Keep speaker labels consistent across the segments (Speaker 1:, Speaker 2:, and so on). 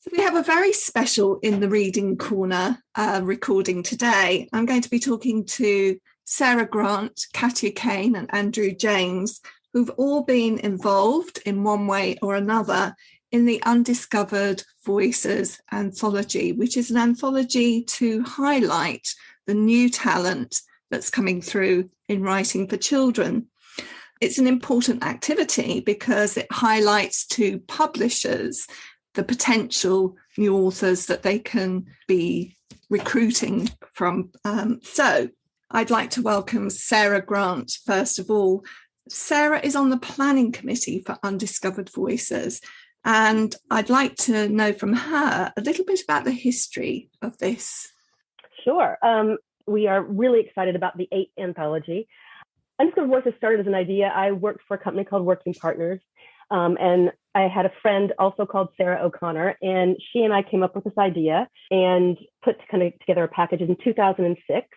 Speaker 1: So we have a very special In the Reading Corner recording today. I'm going to be talking to Sara Grant, Kaine and Andrew James, who've all been involved in one way or another in the Undiscovered Voices anthology, which is an anthology to highlight the new talent that's coming through in writing for children. It's an important activity because it highlights to publishers the potential new authors that they can be recruiting from. So I'd like to welcome Sara Grant, first of all. Sara is on the planning committee for Undiscovered Voices, and I'd like to know from her a little bit about the history of this.
Speaker 2: Sure. We are really excited about the 8th anthology. Undiscovered Voices started as an idea. I worked for a company called Working Partners, and I had a friend also called Sarah O'Connor, and she and I came up with this idea and put together a package in 2006.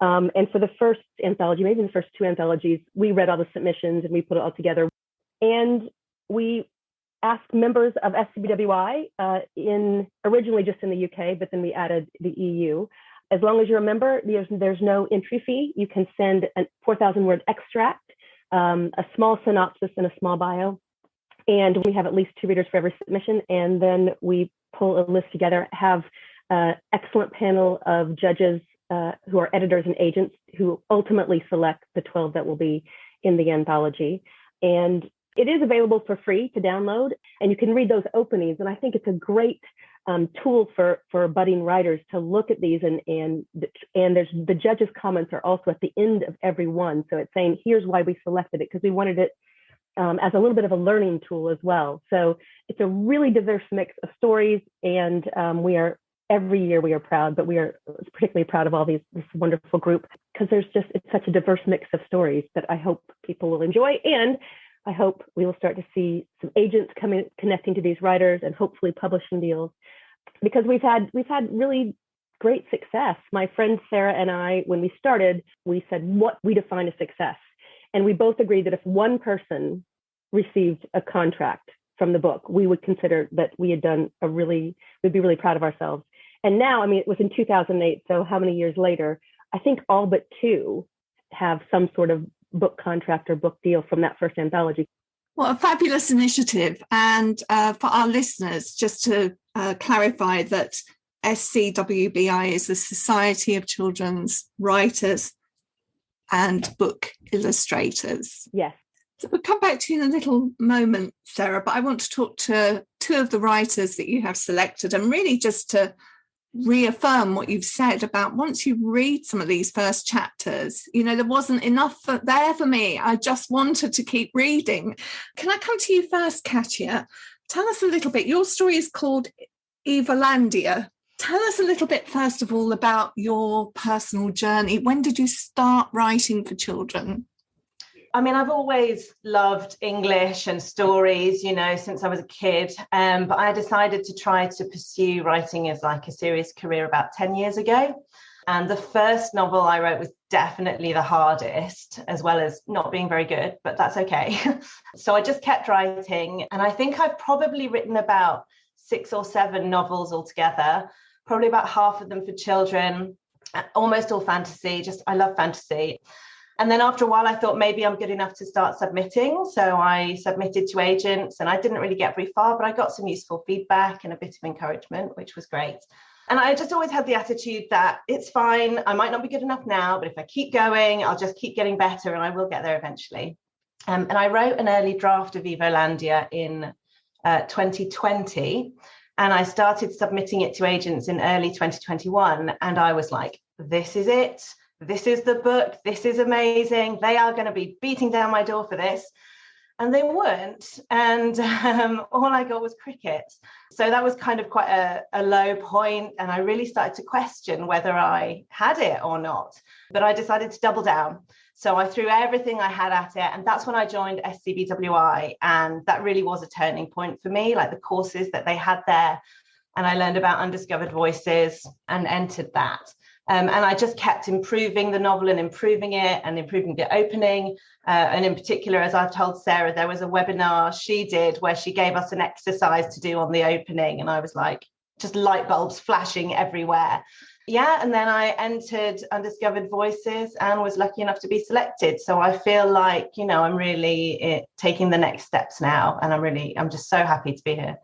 Speaker 2: And for the first anthology, maybe the first 2 anthologies, we read all the submissions and we put it all together. And we asked members of SCBWI originally just in the UK, but then we added the EU. As long as you're a member, there's no entry fee. You can send a 4,000-word extract, a small synopsis, and a small bio. And we have at least 2 readers for every submission. And then we pull a list together, have an excellent panel of judges who are editors and agents who ultimately select the 12 that will be in the anthology. And it is available for free to download, and you can read those openings. And I think it's a great tool for budding writers to look at these. And there's the judges' comments are also at the end of every one. So it's saying, here's why we selected it, because we wanted it as a little bit of a learning tool as well. So it's a really diverse mix of stories, and every year we are proud, but we are particularly proud of this wonderful group, because it's such a diverse mix of stories that I hope people will enjoy. And I hope we will start to see some agents connecting to these writers and hopefully publishing deals, because we've had really great success. My friend Sarah and I, when we started, we said what we define as success. And we both agreed that if one person received a contract from the book, we would consider that we had done we'd be really proud of ourselves. And now, it was in 2008, so how many years later, I think all but 2 have some sort of book contract or book deal from that first anthology.
Speaker 1: Well, a fabulous initiative. And for our listeners, just to clarify that SCWBI is the Society of Children's Writers and Book Illustrators.
Speaker 2: Yes.
Speaker 1: So we'll come back to you in a little moment, Sara, but I want to talk to 2 of the writers that you have selected, and really just to reaffirm what you've said about once you read some of these first chapters, there wasn't enough there for me. I just wanted to keep reading. Can I come to you first, Katia? Tell us a little bit. Your story is called Evolandia. Tell us a little bit, first of all, about your personal journey. When did you start writing for children?
Speaker 3: I've always loved English and stories, since I was a kid. But I decided to try to pursue writing as like a serious career about 10 years ago. And the first novel I wrote was definitely the hardest, as well as not being very good, but that's okay. So I just kept writing. And I think I've probably written about 6 or 7 novels altogether, probably about half of them for children, almost all fantasy. I love fantasy. And then after a while, I thought maybe I'm good enough to start submitting. So I submitted to agents, and I didn't really get very far, but I got some useful feedback and a bit of encouragement, which was great. And I just always had the attitude that it's fine. I might not be good enough now, but if I keep going, I'll just keep getting better and I will get there eventually. And I wrote an early draft of Evolandia in 2020, and I started submitting it to agents in early 2021. And I was like, this is it. This is the book. This is amazing. They are going to be beating down my door for this. And they weren't. And all I got was crickets. So that was kind of quite a low point. And I really started to question whether I had it or not. But I decided to double down. So I threw everything I had at it. And that's when I joined SCBWI. And that really was a turning point for me, like the courses that they had there. And I learned about Undiscovered Voices and entered that. And I just kept improving the novel and improving it and improving the opening. And in particular, as I've told Sarah, there was a webinar she did where she gave us an exercise to do on the opening. And I was like, just light bulbs flashing everywhere. Yeah, and then I entered Undiscovered Voices and was lucky enough to be selected. So I feel like, I'm really taking the next steps now. And I'm just so happy to be here.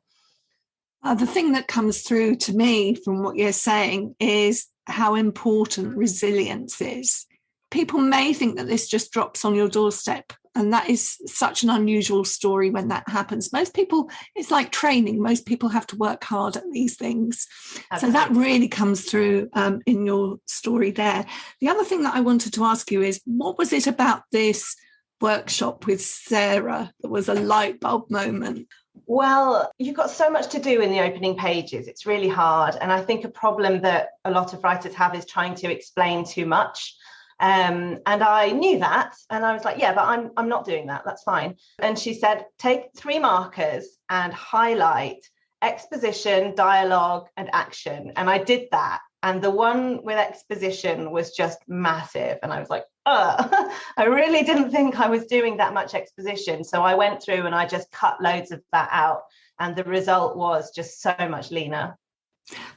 Speaker 1: The thing that comes through to me from what you're saying is how important resilience is. People may think that this just drops on your doorstep, and that is such an unusual story when that happens. Most people, it's like training. Most people have to work hard at these things. Absolutely. So that really comes through in your story there. The other thing that I wanted to ask you is, what was it about this workshop with Sarah that was a light bulb moment?
Speaker 3: Well, you've got so much to do in the opening pages. It's really hard. And I think a problem that a lot of writers have is trying to explain too much. And I knew that. And I was like, yeah, but I'm not doing that. That's fine. And she said, take 3 markers and highlight exposition, dialogue, and action. And I did that. And the one with exposition was just massive. And I was like, I really didn't think I was doing that much exposition. So I went through and I just cut loads of that out. And the result was just so much leaner.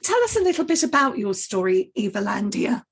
Speaker 1: Tell us a little bit about your story, Evalandia.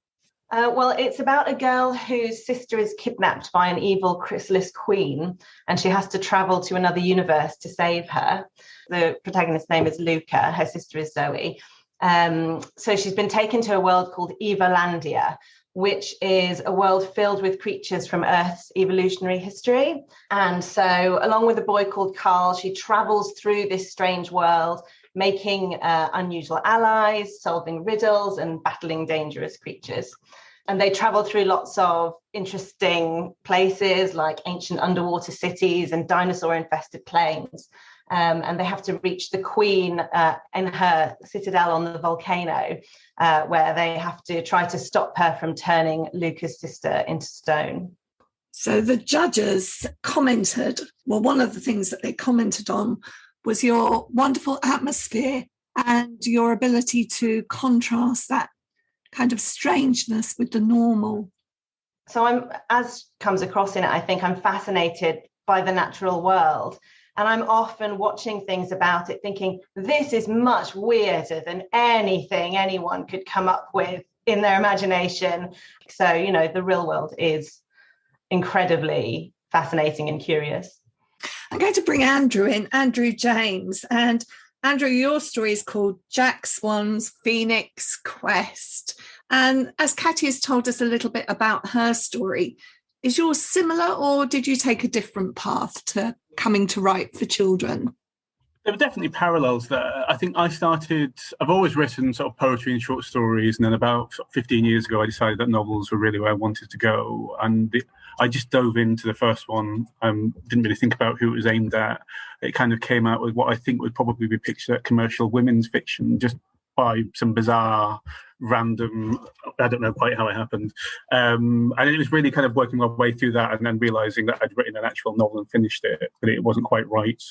Speaker 3: Well, it's about a girl whose sister is kidnapped by an evil chrysalis queen, and she has to travel to another universe to save her. The protagonist's name is Luca. Her sister is Zoe. So she's been taken to a world called Evalandia, which is a world filled with creatures from Earth's evolutionary history. And so along with a boy called Carl, she travels through this strange world, making unusual allies, solving riddles, and battling dangerous creatures. And they travel through lots of interesting places like ancient underwater cities and dinosaur-infested plains. And they have to reach the queen in her citadel on the volcano, where they have to try to stop her from turning Luca's sister into stone.
Speaker 1: So the judges commented, well, one of the things that they commented on was your wonderful atmosphere and your ability to contrast that kind of strangeness with the normal.
Speaker 3: So as comes across in it, I think I'm fascinated by the natural world. And I'm often watching things about it thinking, this is much weirder than anything anyone could come up with in their imagination. So, the real world is incredibly fascinating and curious.
Speaker 1: I'm going to bring Andrew in, Andrew James. And Andrew, your story is called Jack Swan's Phoenix Quest. And as Katie has told us a little bit about her story, is yours similar, or did you take a different path to coming to write for children?
Speaker 4: There were definitely parallels there. I think I've always written sort of poetry and short stories, and then about 15 years ago, I decided that novels were really where I wanted to go. And I just dove into the first one. Didn't really think about who it was aimed at. It kind of came out with what I think would probably be pictured at commercial women's fiction, just by some bizarre, random, I don't know quite how it happened. And it was really kind of working my way through that and then realising that I'd written an actual novel and finished it, but it wasn't quite right.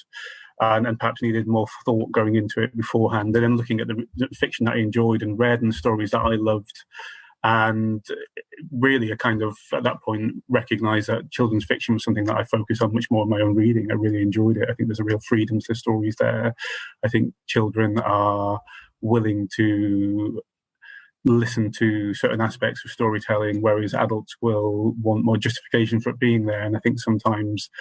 Speaker 4: And perhaps needed more thought going into it beforehand. And then looking at the fiction that I enjoyed and read and the stories that I loved. And really, I kind of, at that point, recognised that children's fiction was something that I focus on much more in my own reading. I really enjoyed it. I think there's a real freedom to the stories there. I think children are willing to listen to certain aspects of storytelling, whereas adults will want more justification for it being there. And I think sometimes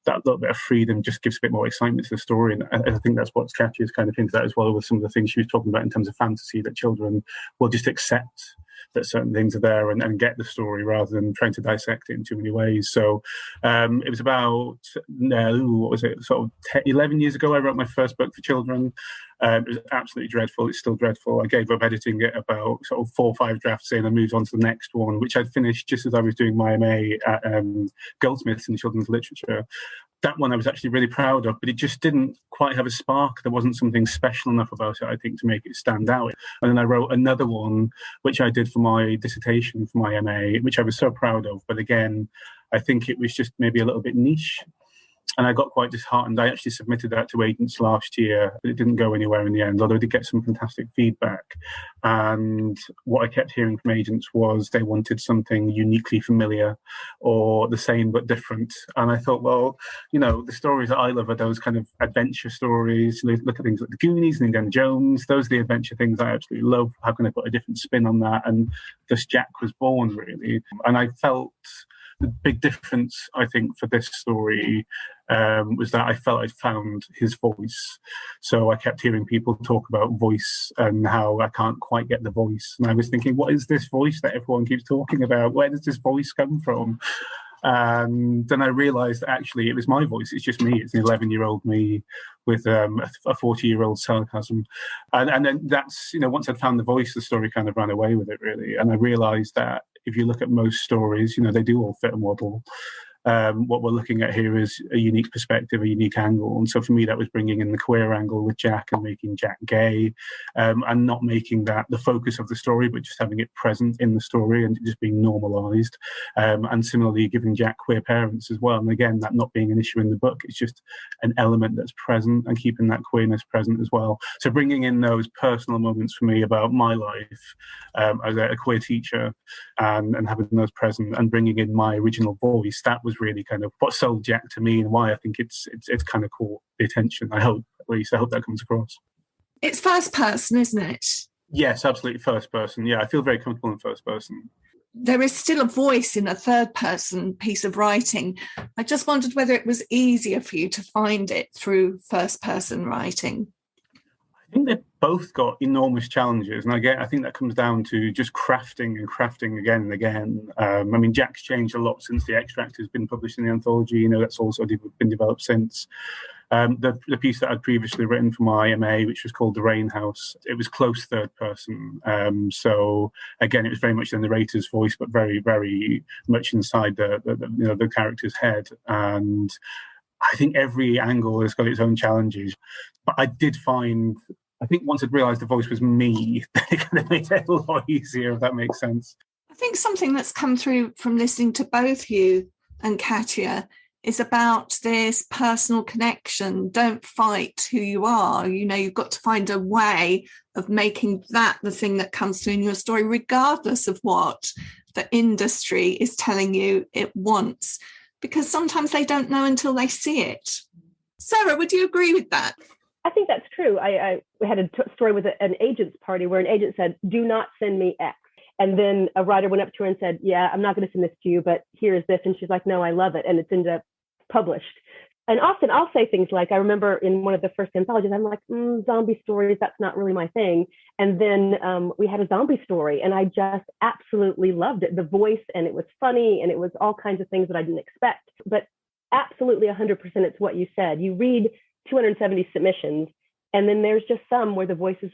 Speaker 4: that little bit of freedom just gives a bit more excitement to the story. And I think that's what Katie is kind of into that as well, with some of the things she was talking about in terms of fantasy, that children will just accept that certain things are there and get the story rather than trying to dissect it in too many ways. So it was about, sort of 11 years ago, I wrote my first book for children. It was absolutely dreadful. It's still dreadful. I gave up editing it about sort of 4 or 5 drafts in and moved on to the next one, which I'd finished just as I was doing my MA at Goldsmiths in children's literature. That one I was actually really proud of, but it just didn't quite have a spark. There wasn't something special enough about it, I think, to make it stand out. And then I wrote another one, which I did for my dissertation for my MA, which I was so proud of. But again, I think it was just maybe a little bit niche. And I got quite disheartened. I actually submitted that to agents last year, but it didn't go anywhere in the end, although I did get some fantastic feedback. And what I kept hearing from agents was they wanted something uniquely familiar or the same but different. And I thought, well, the stories that I love are those kind of adventure stories. Look at things like The Goonies and Indiana Jones. Those are the adventure things I absolutely love. How can I put a different spin on that? And thus Jack was born, really. And I felt the big difference, I think, for this story was that I felt I'd found his voice. So I kept hearing people talk about voice and how I can't quite get the voice. And I was thinking, what is this voice that everyone keeps talking about? Where does this voice come from? And then I realised that actually it was my voice. It's just me. It's an 11-year-old me with a 40-year-old sarcasm. And then that's, once I'd found the voice, the story kind of ran away with it, really. And I realised that if you look at most stories, they do all fit a model. What we're looking at here is a unique perspective, a unique angle. And so for me, that was bringing in the queer angle with Jack and making Jack gay, and not making that the focus of the story, but just having it present in the story and just being normalized. And similarly, giving Jack queer parents as well. And again, that not being an issue in the book, it's just an element that's present and keeping that queerness present as well. So bringing in those personal moments for me about my life as a queer teacher and having those present and bringing in my original voice, that was really kind of what sold Jack to me and why I think it's kind of caught the attention. I hope that comes across.
Speaker 1: It's first person, isn't it?
Speaker 4: Yes, absolutely first person. Yeah, I feel very comfortable in first person.
Speaker 1: There is still a voice in a third person piece of writing. I just wondered whether it was easier for you to find it through first person writing.
Speaker 4: I think they've both got enormous challenges, and I think that comes down to just crafting again and again. Jack's changed a lot since The Extract has been published in the anthology. That's also been developed since. The piece that I'd previously written for my MA, which was called The Rain House, it was close third person. So again, it was very much the narrator's voice, but very, very much inside the character's head. And I think every angle has got its own challenges. But I did find, I think once I'd realised the voice was me, it kind of made it a lot easier, if that makes sense.
Speaker 1: I think something that's come through from listening to both you and Katya is about this personal connection. Don't fight who you are. You've got to find a way of making that the thing that comes through in your story, regardless of what the industry is telling you it wants, because sometimes they don't know until they see it. Sarah, would you agree with that?
Speaker 2: I think that's true. I had a story with an agent's party where an agent said, do not send me X. And then a writer went up to her and said, yeah, I'm not going to send this to you, but here's this. And she's like, no, I love it. And it's ended up published. And often I'll say things like, I remember in one of the first anthologies, I'm like, zombie stories, that's not really my thing. And then we had a zombie story and I just absolutely loved it. The voice, and it was funny, and it was all kinds of things that I didn't expect. But absolutely 100% it's what you said. You read 270 submissions, and then there's just some where the voices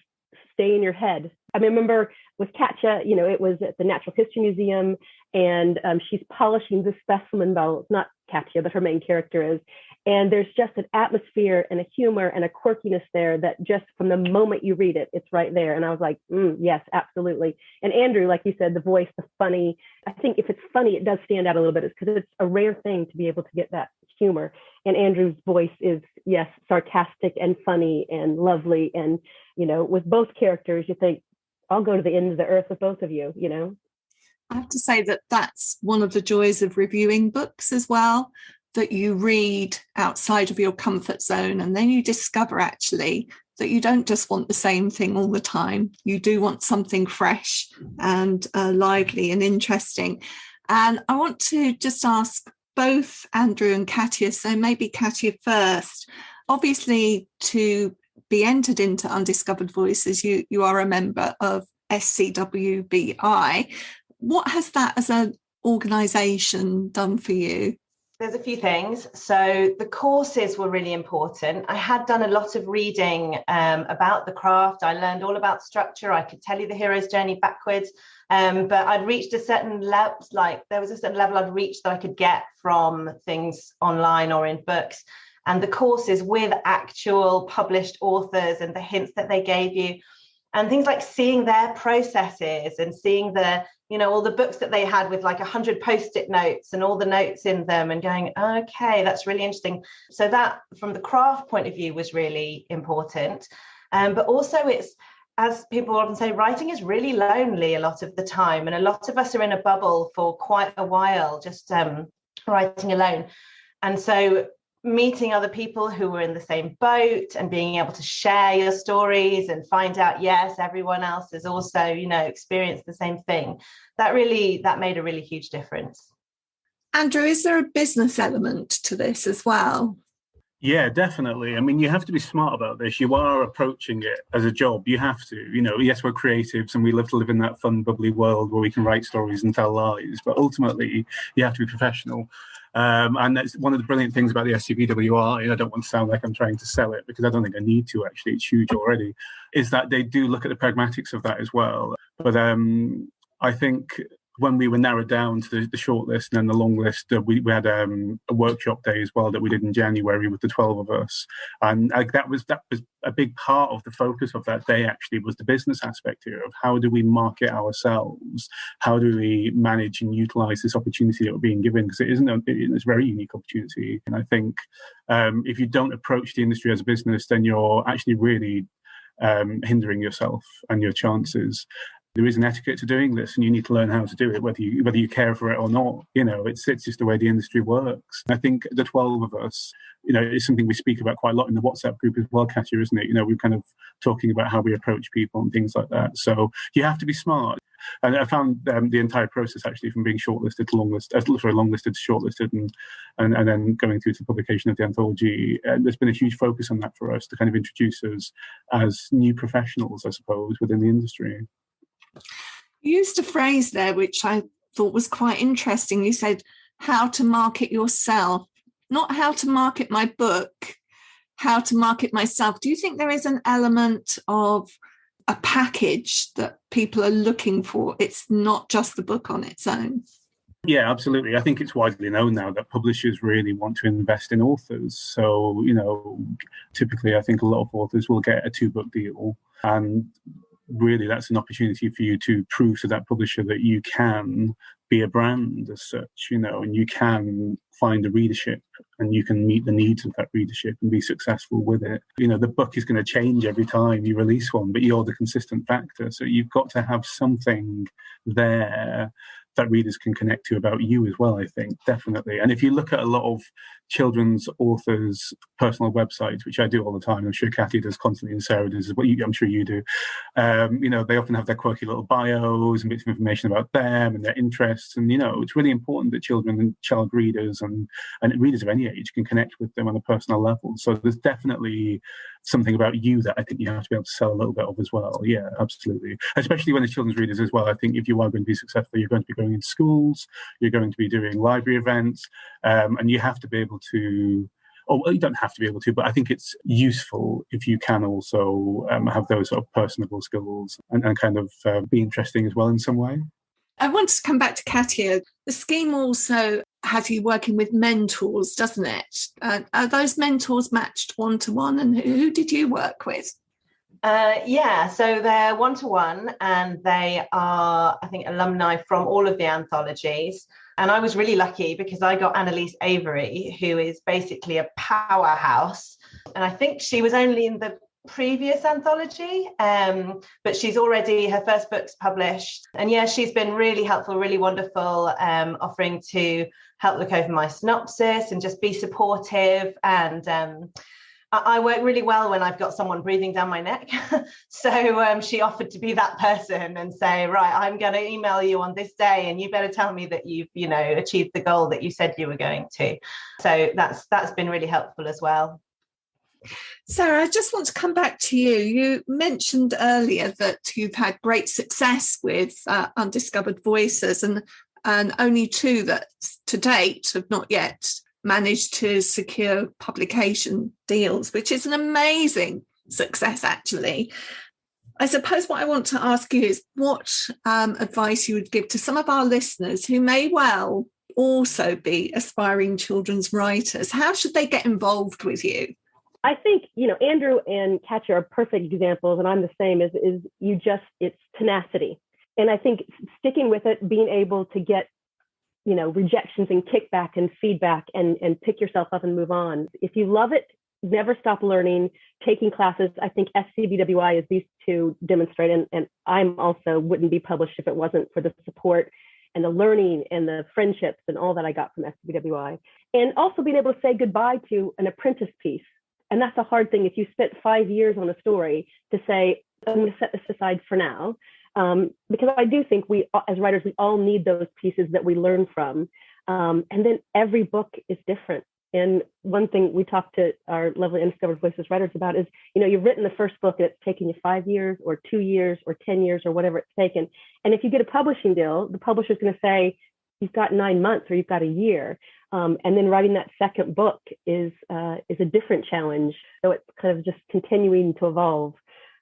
Speaker 2: stay in your head. I remember with Katya, it was at the Natural History Museum, and she's polishing the specimen bowl. It's not Katya, but her main character is. And there's just an atmosphere and a humor and a quirkiness there that just from the moment you read it, it's right there. And I was like, yes, absolutely. And Andrew, like you said, the voice, the funny, I think if it's funny, it does stand out a little bit. It's because it's a rare thing to be able to get that humor. And Andrew's voice is, yes, sarcastic and funny and lovely. And, with both characters, you think, I'll go to the end of the earth with both of you,
Speaker 1: I have to say that that's one of the joys of reviewing books as well, that you read outside of your comfort zone, and then you discover actually that you don't just want the same thing all the time. You do want something fresh and lively and interesting. And I want to just ask both Andrew and Katya, so maybe Katya first. Obviously, to be entered into Undiscovered Voices, you are a member of SCWBI. What has that as an organisation done for you?
Speaker 3: There's a few things. So the courses were really important. I had done a lot of reading about the craft. I learned all about structure. I could tell you the hero's journey backwards. But I'd reached a certain level, there was a certain level I'd reached that I could get from things online or in books. And the courses with actual published authors and the hints that they gave you, And things like seeing their processes and seeing all the books that they had with like 100 post-it notes and all the notes in them, and going, okay, that's really interesting. So that, from the craft point of view, was really important. But also, it's, as people often say, writing is really lonely a lot of the time. And a lot of us are in a bubble for quite a while, just writing alone. And so meeting other people who were in the same boat and being able to share your stories and find out, yes, everyone else has also, experienced the same thing. That made a really huge difference.
Speaker 1: Andrew, is there a business element to this as well?
Speaker 4: Yeah, definitely. I mean, you have to be smart about this. You are approaching it as a job. You have to, yes, we're creatives and we love to live in that fun, bubbly world where we can write stories and tell lies. But ultimately, you have to be professional. And that's one of the brilliant things about the SCBWI. I don't want to sound like I'm trying to sell it, because I don't think I need to, actually. It's huge already. Is that they do look at the pragmatics of that as well. But I think when we were narrowed down to the short list and then the long list, we had a workshop day as well that we did in January with the 12 of us. And that was a big part of the focus of that day, actually, was the business aspect here of how do we market ourselves? How do we manage and utilize this opportunity that we're being given? Because it's a very unique opportunity. And I think if you don't approach the industry as a business, then you're actually really hindering yourself and your chances. There is an etiquette to doing this, and you need to learn how to do it, whether you care for it or not. It's just the way the industry works. I think the 12 of us, it's something we speak about quite a lot in the WhatsApp group as well, Katya, isn't it? We're kind of talking about how we approach people and things like that. So you have to be smart. And I found the entire process, actually, from being shortlisted to longlisted to shortlisted, and then going through to the publication of the anthology. There's been a huge focus on that for us to kind of introduce us as new professionals, I suppose, within the industry.
Speaker 1: You used a phrase there which I thought was quite interesting. You said, how to market yourself, not how to market my book, how to market myself. Do you think there is an element of a package that people are looking for? It's not just the book on its own.
Speaker 4: Yeah, absolutely. I think it's widely known now that publishers really want to invest in authors. So, typically I think a lot of authors will get a 2-book deal, and really that's an opportunity for you to prove to that publisher that you can be a brand as such, and you can find a readership and you can meet the needs of that readership and be successful with it. The book is going to change every time you release one, but you're the consistent factor. So you've got to have something there that readers can connect to about you as well, I think, definitely. And if you look at a lot of children's authors' personal websites, which I do all the time, I'm sure Kathy does constantly and Sarah does, I'm sure you do, they often have their quirky little bios and bits of information about them and their interests. And, it's really important that children and child readers and readers of any age can connect with them on a personal level. So there's definitely something about you that I think you have to be able to sell a little bit of as well. Yeah, absolutely. Especially when it's children's readers as well. I think if you are going to be successful, you're going to be going in schools, you're going to be doing library events, and you have to be able to, or you don't have to be able to, but I think it's useful if you can also have those sort of personable skills and kind of be interesting as well in some way.
Speaker 1: I want to come back to Katya. The scheme also has you working with mentors, doesn't it? Are those mentors matched one-to-one, and who did you work with?
Speaker 3: So they're one-to-one, and they are, I think, alumni from all of the anthologies. And I was really lucky because I got Annalise Avery, who is basically a powerhouse. And I think she was only in the previous anthology, but she's already, her first book's published. And yeah, she's been really helpful, really wonderful, offering to help look over my synopsis and just be supportive. And I work really well when I've got someone breathing down my neck. So she offered to be that person and say, right, I'm going to email you on this day and you better tell me that you've, achieved the goal that you said you were going to. So that's been really helpful as well.
Speaker 1: Sarah, I just want to come back to you. You mentioned earlier that you've had great success with Undiscovered Voices, and only 2 that to date have not yet managed to secure publication deals, which is an amazing success, actually. I suppose what I want to ask you is what advice you would give to some of our listeners who may well also be aspiring children's writers. How should they get involved with you?
Speaker 2: I think, Andrew and Katya are perfect examples, and I'm the same, it's tenacity. And I think sticking with it, being able to get, rejections and kickback and feedback and pick yourself up and move on. If you love it, never stop learning, taking classes. I think SCBWI, as these two demonstrate, and I'm also wouldn't be published if it wasn't for the support and the learning and the friendships and all that I got from SCBWI. And also being able to say goodbye to an apprentice piece. And that's a hard thing. If you spent 5 years on a story, to say, I'm going to set this aside for now. Because I do think we, as writers, we all need those pieces that we learn from. And then every book is different. And one thing we talked to our lovely Undiscovered Voices writers about is, you've written the first book and it's taken you 5 years or 2 years or 10 years or whatever it's taken. And if you get a publishing deal, the publisher's going to say, you've got 9 months or you've got a year. And then writing that second book is a different challenge. So it's kind of just continuing to evolve.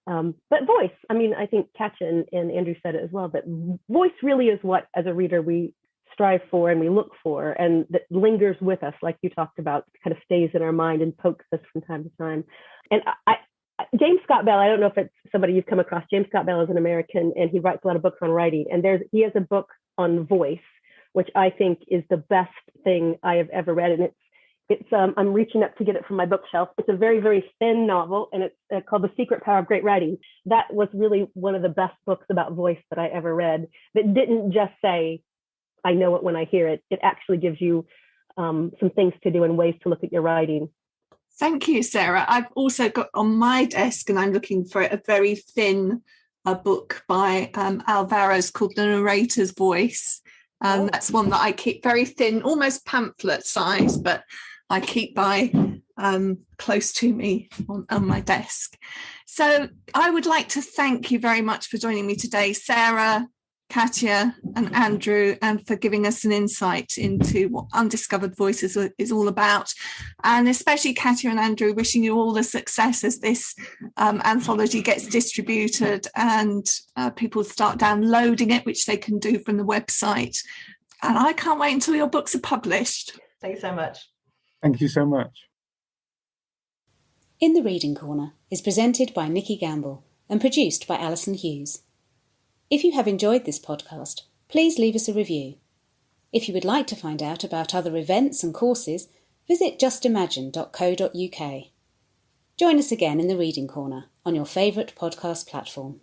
Speaker 2: But voice, I think Katya and Andrew said it as well, but voice really is what, as a reader, we strive for and we look for, and that lingers with us, like you talked about, kind of stays in our mind and pokes us from time to time. And James Scott Bell, I don't know if it's somebody you've come across. James Scott Bell is an American, and he writes a lot of books on writing. And he has a book on voice, which I think is the best thing I have ever read. And it's I'm reaching up to get it from my bookshelf. It's a very, very thin novel, and it's called The Secret Power of Great Writing. That was really one of the best books about voice that I ever read, that didn't just say, I know it when I hear it. It actually gives you some things to do and ways to look at your writing.
Speaker 1: Thank you, Sarah. I've also got on my desk, and I'm looking for a very thin book by Alvarez called The Narrator's Voice. That's one that I keep very thin, almost pamphlet size, but I keep by close to me on my desk. So I would like to thank you very much for joining me today, Sarah, Katya and Andrew, and for giving us an insight into what Undiscovered Voices is all about. And especially Katya and Andrew, wishing you all the success as this anthology gets distributed and people start downloading it, which they can do from the website. And I can't wait until your books are published.
Speaker 3: Thanks so much.
Speaker 4: Thank you so much.
Speaker 5: In the Reading Corner is presented by Nikki Gamble and produced by Alison Hughes. If you have enjoyed this podcast, please leave us a review. If you would like to find out about other events and courses, visit justimagine.co.uk. Join us again in the Reading Corner on your favourite podcast platform.